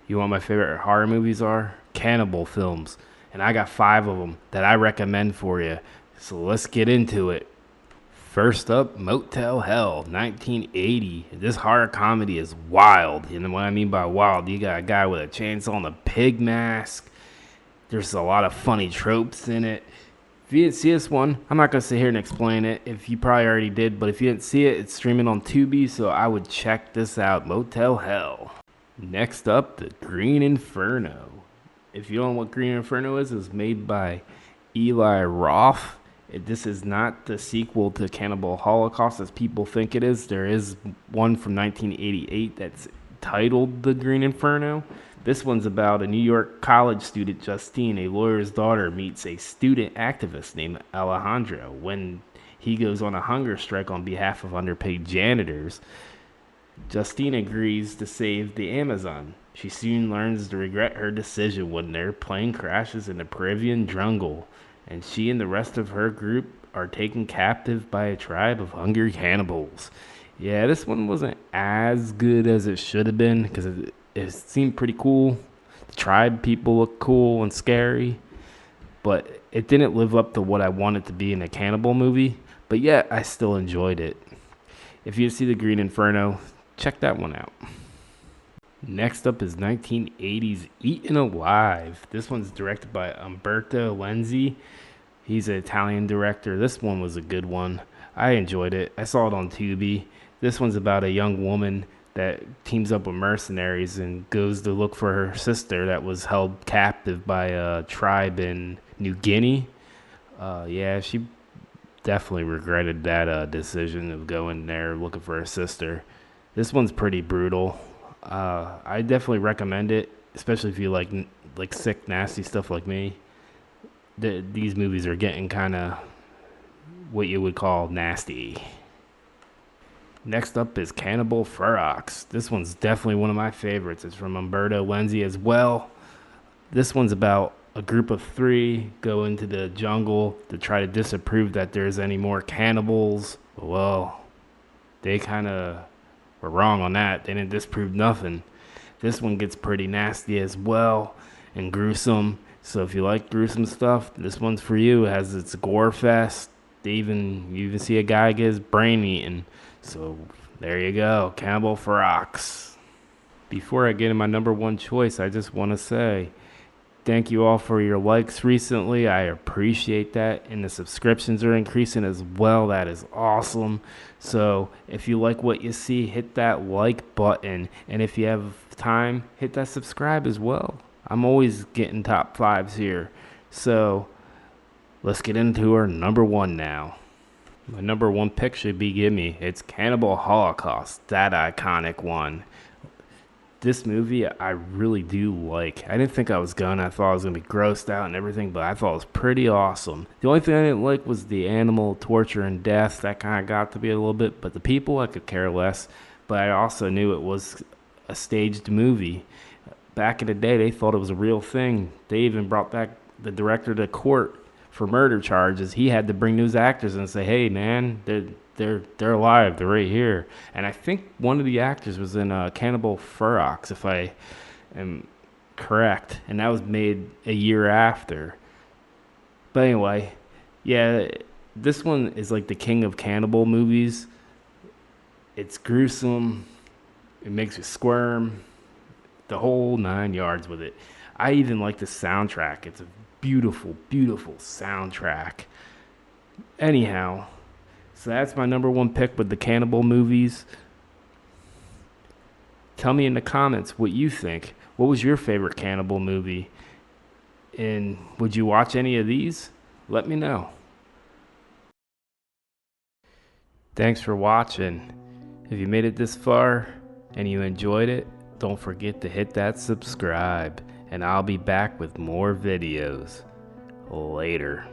You want my favorite horror movies are? Cannibal films. And I got 5 of them that I recommend for you. So let's get into it. First up, Motel Hell, 1980. This horror comedy is wild. And what I mean by wild, you got a guy with a chainsaw and a pig mask. There's a lot of funny tropes in it. If you didn't see this one, I'm not going to sit here and explain it. If you probably already did, but if you didn't see it, it's streaming on Tubi, so I would check this out, Motel Hell. Next up, The Green Inferno. If you don't know what Green Inferno is, it's made by Eli Roth. This is not the sequel to Cannibal Holocaust as people think it is. There is one from 1988 that's titled The Green Inferno. This one's about a New York college student, Justine, a lawyer's daughter, meets a student activist named Alejandro when he goes on a hunger strike on behalf of underpaid janitors. Justine agrees to save the Amazon. She soon learns to regret her decision when their plane crashes in the Peruvian jungle, and she and the rest of her group are taken captive by a tribe of hungry cannibals. Yeah, this one wasn't as good as it should have been because it seemed pretty cool. The tribe people look cool and scary, but it didn't live up to what I wanted to be in a cannibal movie. But yet, I still enjoyed it. If you see The Green Inferno, check that one out. Next up is 1980's Eaten Alive. This one's directed by Umberto Lenzi. He's an Italian director. This one was a good one. I enjoyed it. I saw it on Tubi. This one's about a young woman that teams up with mercenaries and goes to look for her sister that was held captive by a tribe in New Guinea. She definitely regretted that decision of going there looking for her sister. This one's pretty brutal. I definitely recommend it, especially if you like sick, nasty stuff like me. These movies are getting kind of what you would call nasty. Next up is Cannibal Ferox. This one's definitely one of my favorites. It's from Umberto Lenzi as well. This one's about a group of 3 go into the jungle to try to disprove that there's any more cannibals. Well, they kind of were wrong on that. They didn't disprove nothing. This one gets pretty nasty as well and gruesome. So if you like gruesome stuff, this one's for you. It has its gore fest. You even see a guy get his brain eaten. So there you go, Cannibal Ferox. Before I get in my number one choice, I just want to say thank you all for your likes recently. I appreciate that. And the subscriptions are increasing as well. That is awesome. So if you like what you see, hit that like button. And if you have time, hit that subscribe as well. I'm always getting top 5s here. So let's get into our number one now. My number one pick should be gimme. It's Cannibal Holocaust, that iconic one. This movie I really do like. I didn't think I was gonna. I thought I was gonna be grossed out and everything, but I thought it was pretty awesome. The only thing I didn't like was the animal torture and death. That kind of got to be a little bit, but the people I could care less. But I also knew it was a staged movie. Back in the day, they thought it was a real thing. They even brought back the director to court for murder charges. He had to bring those actors and say, "Hey, man, they're alive. They're right here." And I think one of the actors was in Cannibal Ferox, if I am correct. And that was made a year after. But anyway, yeah, this one is like the king of cannibal movies. It's gruesome. It makes you squirm. The whole 9 yards with it. I even like the soundtrack. It's a beautiful, beautiful soundtrack. Anyhow, so that's my number one pick with the cannibal movies. Tell me in the comments what you think. What was your favorite cannibal movie? And would you watch any of these? Let me know. Thanks for watching. If you made it this far and you enjoyed it, don't forget to hit that subscribe. And I'll be back with more videos. Later.